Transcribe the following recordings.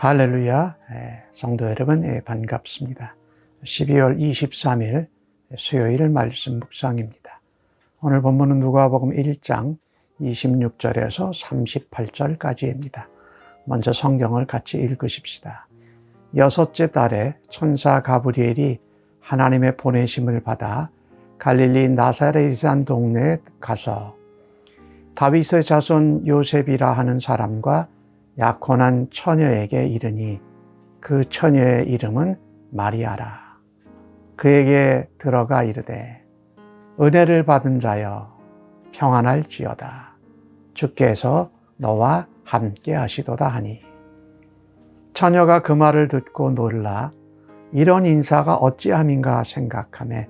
할렐루야. 성도 여러분, 반갑습니다. 12월 23일 수요일 말씀 묵상입니다. 오늘 본문은 누가복음 1장 26절에서 38절까지입니다. 먼저 성경을 같이 읽으십시다. 여섯째 달에 천사 가브리엘이 하나님의 보내심을 받아 갈릴리 나사렛이라는 동네에 가서 다윗의 자손 요셉이라 하는 사람과 약혼한 처녀에게 이르니 그 처녀의 이름은 마리아라. 그에게 들어가 이르되 은혜를 받은 자여 평안할지어다. 주께서 너와 함께 하시도다 하니 처녀가 그 말을 듣고 놀라 이런 인사가 어찌함인가 생각하매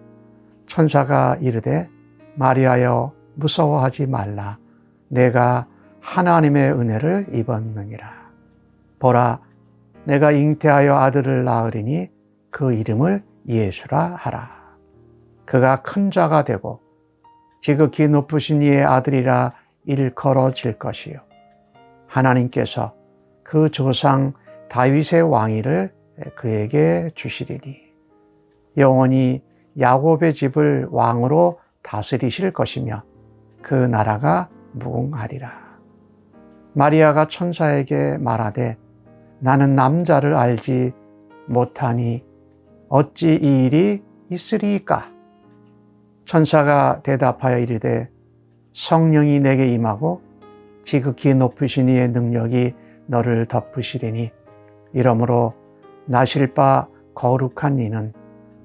천사가 이르되 마리아여 무서워하지 말라. 내가 하나님의 은혜를 입었느니라. 보라, 내가 잉태하여 아들을 낳으리니 그 이름을 예수라 하라. 그가 큰 자가 되고 지극히 높으신 이의 아들이라 일컬어질 것이요 하나님께서 그 조상 다윗의 왕위를 그에게 주시리니 영원히 야곱의 집을 왕으로 다스리실 것이며 그 나라가 무궁하리라. 마리아가 천사에게 말하되 나는 남자를 알지 못하니 어찌 이 일이 있으리이까? 천사가 대답하여 이르되 성령이 내게 임하고 지극히 높으신 이의 능력이 너를 덮으시리니 이러므로 나실 바 거룩한 이는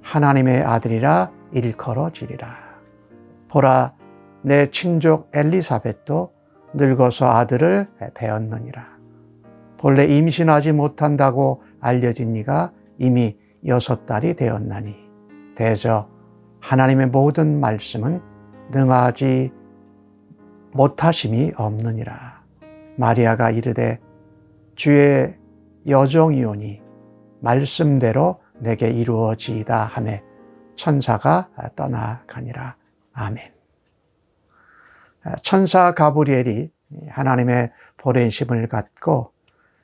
하나님의 아들이라 일컬어지리라. 보라, 내 친족 엘리사벳도 늙어서 아들을 배었느니라. 본래 임신하지 못한다고 알려진 이가 이미 6달이 되었나니 대저 하나님의 모든 말씀은 능하지 못하심이 없느니라. 마리아가 이르되 주의 여종이오니 말씀대로 내게 이루어지이다 하매 천사가 떠나가니라. 아멘. 천사 가브리엘이 하나님의 보내심을 갖고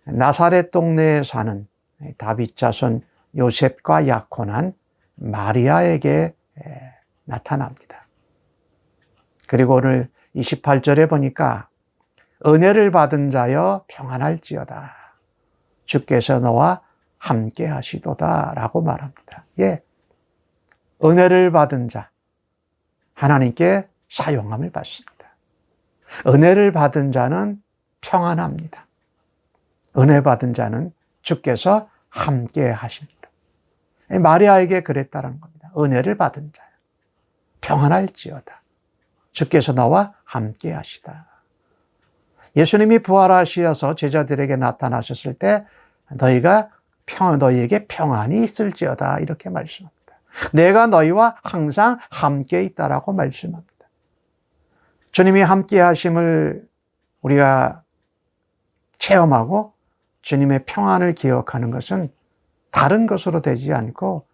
나사렛 동네에 사는 다윗 자손 요셉과 약혼한 마리아에게 나타납니다. 그리고 오늘 28절에 보니까 은혜를 받은 자여 평안할지어다. 주께서 너와 함께 하시도다 라고 말합니다. 예, 은혜를 받은 자, 하나님께 사용함을 받습니다. 은혜를 받은 자는 평안합니다. 은혜 받은 자는 주께서 함께 하십니다. 마리아에게 그랬다는 겁니다. 은혜를 받은 자요 평안할지어다. 주께서 너와 함께 하시다. 예수님이 부활하셔서 제자들에게 나타나셨을 때 너희에게 평안이 있을지어다 이렇게 말씀합니다. 내가 너희와 항상 함께 있다라고 말씀합니다. 주님이 함께 하심을 우리가 체험하고 주님의 평안을 기억하는 것은 다른 것으로 되지 않고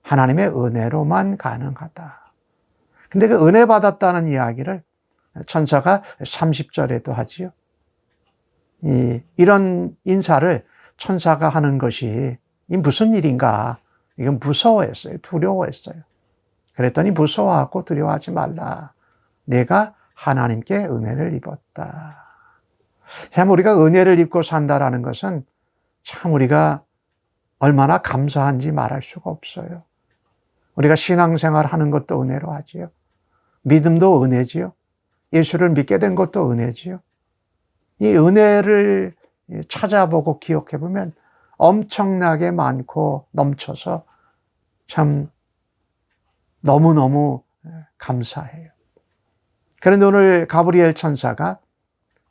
하나님의 은혜로만 가능하다. 근데 그 은혜 받았다는 이야기를 천사가 30절에도 하지요. 이런 인사를 천사가 하는 것이 무슨 일인가? 이건 무서워했어요. 두려워했어요. 그랬더니 무서워하고 두려워하지 말라. 내가 하나님께 은혜를 입었다. 참 우리가 은혜를 입고 산다라는 것은 참 우리가 얼마나 감사한지 말할 수가 없어요. 우리가 신앙생활 하는 것도 은혜로 하지요. 믿음도 은혜지요. 예수를 믿게 된 것도 은혜지요. 이 은혜를 찾아보고 기억해 보면 엄청나게 많고 넘쳐서 참 너무너무 감사해요. 그런데 오늘 가브리엘 천사가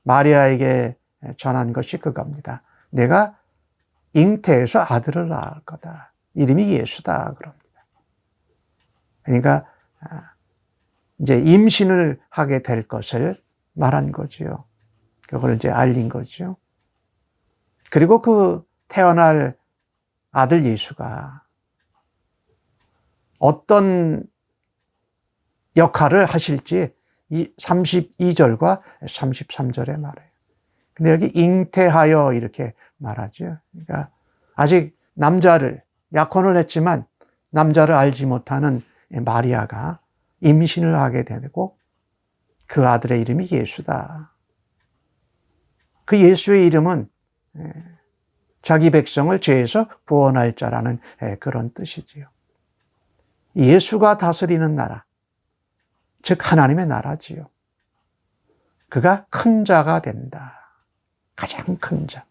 마리아에게 전한 것이 그겁니다. 내가 잉태해서 아들을 낳을 거다. 이름이 예수다 그럽니다. 그러니까 이제 임신을 하게 될 것을 말한 거지요. 그걸 이제 알린 거죠. 그리고 그 태어날 아들 예수가 어떤 역할을 하실지 이 32절과 33절에 말해요. 근데 여기 잉태하여 이렇게 말하죠. 그러니까 아직 남자를 약혼을 했지만 남자를 알지 못하는 마리아가 임신을 하게 되고 그 아들의 이름이 예수다. 그 예수의 이름은 자기 백성을 죄에서 구원할 자라는 그런 뜻이지요. 예수가 다스리는 나라, 즉 하나님의 나라지요. 그가 큰 자가 된다. 가장 큰 자.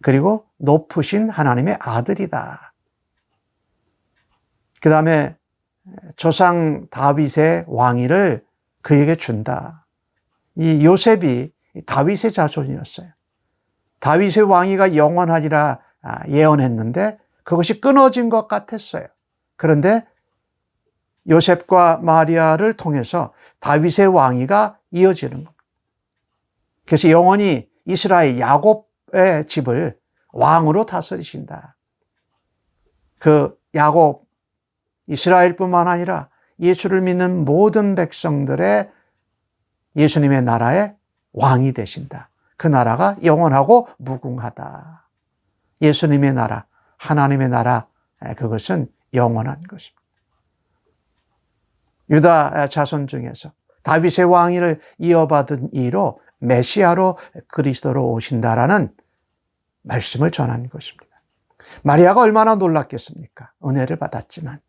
그리고 높으신 하나님의 아들이다. 그 다음에 조상 다윗의 왕위를 그에게 준다. 이 요셉이 다윗의 자손이었어요. 다윗의 왕위가 영원하리라 예언했는데 그것이 끊어진 것 같았어요. 그런데 요셉과 마리아를 통해서 다윗의 왕위가 이어지는 겁니다. 그래서 영원히 이스라엘 야곱의 집을 왕으로 다스리신다. 그 야곱, 이스라엘뿐만 아니라 예수를 믿는 모든 백성들의 예수님의 나라의 왕이 되신다. 그 나라가 영원하고 무궁하다. 예수님의 나라, 하나님의 나라, 그것은 영원한 것입니다. 유다 자손 중에서 다윗의 왕위를 이어받은 이로 메시아로 그리스도로 오신다라는 말씀을 전한 것입니다. 마리아가 얼마나 놀랐겠습니까? 은혜를 받았지만,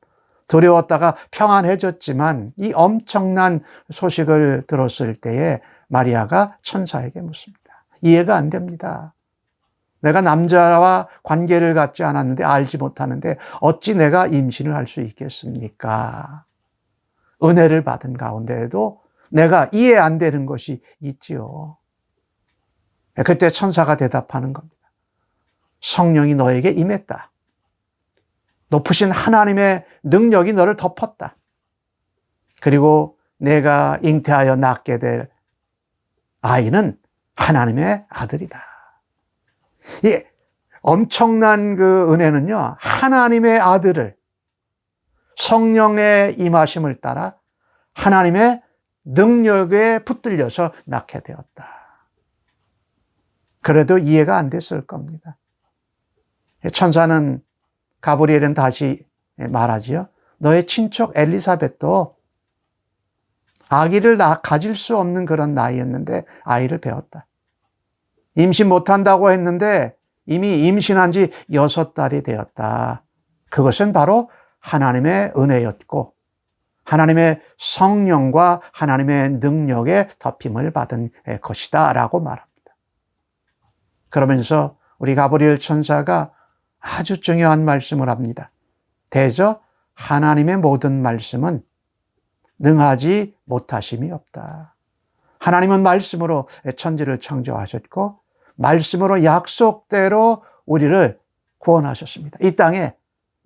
두려웠다가 평안해졌지만 이 엄청난 소식을 들었을 때에 마리아가 천사에게 묻습니다. 이해가 안 됩니다. 내가 남자와 관계를 갖지 않았는데 알지 못하는데 어찌 내가 임신을 할 수 있겠습니까? 은혜를 받은 가운데에도 내가 이해 안 되는 것이 있지요. 그때 천사가 대답하는 겁니다. 성령이 너에게 임했다. 높으신 하나님의 능력이 너를 덮었다. 그리고 내가 잉태하여 낳게 될 아이는 하나님의 아들이다. 이 엄청난 그 은혜는요, 하나님의 아들을 성령의 임하심을 따라 하나님의 능력에 붙들려서 낳게 되었다. 그래도 이해가 안 됐을 겁니다. 천사는 가브리엘은 다시 말하지요. 너의 친척 엘리사벳도 아기를 가질 수 없는 그런 나이였는데 아이를 배웠다. 임신 못한다고 했는데 이미 임신한 지 6달이 되었다. 그것은 바로 하나님의 은혜였고 하나님의 성령과 하나님의 능력의 덮임을 받은 것이다 라고 말합니다. 그러면서 우리 가브리엘 천사가 아주 중요한 말씀을 합니다. 대저 하나님의 모든 말씀은 능하지 못하심이 없다. 하나님은 말씀으로 천지를 창조하셨고 말씀으로 약속대로 우리를 구원하셨습니다. 이 땅에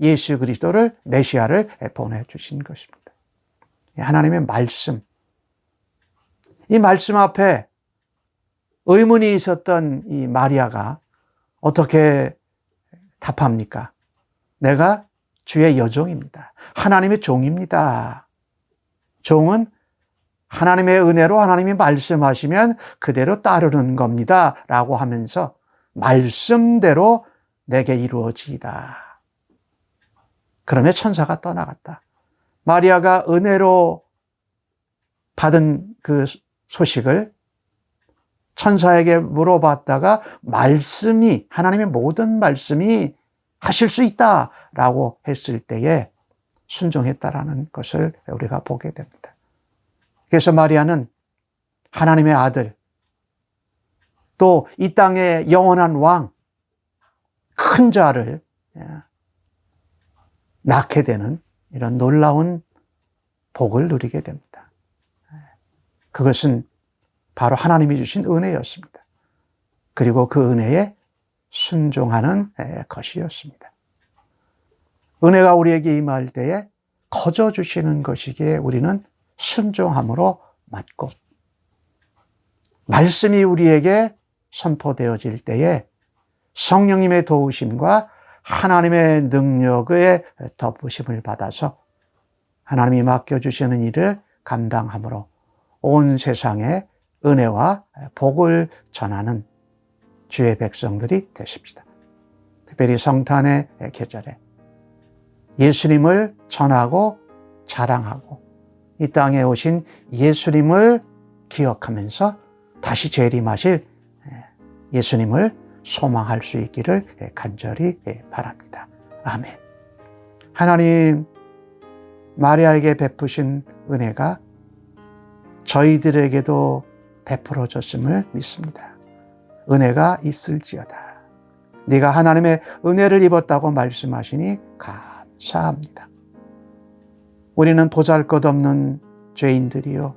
예수 그리스도를 메시아를 보내주신 것입니다. 하나님의 말씀, 이 말씀 앞에 의문이 있었던 이 마리아가 어떻게 답합니까? 내가 주의 여종입니다. 하나님의 종입니다. 종은 하나님의 은혜로 하나님이 말씀하시면 그대로 따르는 겁니다. 라고 하면서 말씀대로 내게 이루어지이다. 그러면 천사가 떠나갔다. 마리아가 은혜로 받은 그 소식을 천사에게 물어봤다가 말씀이, 하나님의 모든 말씀이 하실 수 있다라고 했을 때에 순종했다라는 것을 우리가 보게 됩니다. 그래서 마리아는 하나님의 아들, 또 이 땅의 영원한 왕, 큰 자를 낳게 되는 이런 놀라운 복을 누리게 됩니다. 그것은 바로 하나님이 주신 은혜였습니다. 그리고 그 은혜에 순종하는 것이었습니다. 은혜가 우리에게 임할 때에 거저 주시는 것이기에 우리는 순종함으로 맞고, 말씀이 우리에게 선포되어질 때에 성령님의 도우심과 하나님의 능력의 덮으심을 받아서 하나님이 맡겨주시는 일을 감당함으로 온 세상에 은혜와 복을 전하는 주의 백성들이 되십시다. 특별히 성탄의 계절에 예수님을 전하고 자랑하고 이 땅에 오신 예수님을 기억하면서 다시 재림하실 예수님을 소망할 수 있기를 간절히 바랍니다. 아멘. 하나님, 마리아에게 베푸신 은혜가 저희들에게도 베풀어졌음을 믿습니다. 은혜가 있을지어다. 네가 하나님의 은혜를 입었다고 말씀하시니 감사합니다. 우리는 보잘것없는 죄인들이요,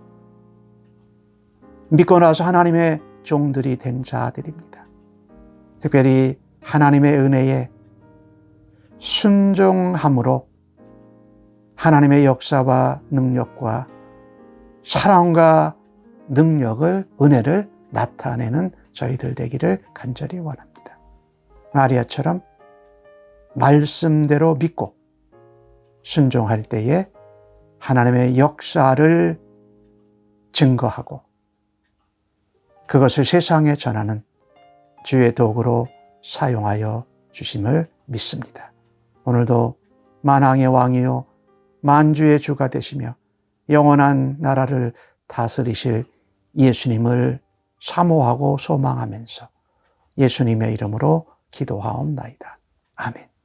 믿고 나서 하나님의 종들이 된 자들입니다. 특별히 하나님의 은혜에 순종함으로 하나님의 역사와 능력과 사랑과 능력을, 은혜를 나타내는 저희들 되기를 간절히 원합니다. 마리아처럼 말씀대로 믿고 순종할 때에 하나님의 역사를 증거하고 그것을 세상에 전하는 주의 도구로 사용하여 주심을 믿습니다. 오늘도 만왕의 왕이요 만주의 주가 되시며 영원한 나라를 다스리실 예수님을 사모하고 소망하면서 예수님의 이름으로 기도하옵나이다. 아멘.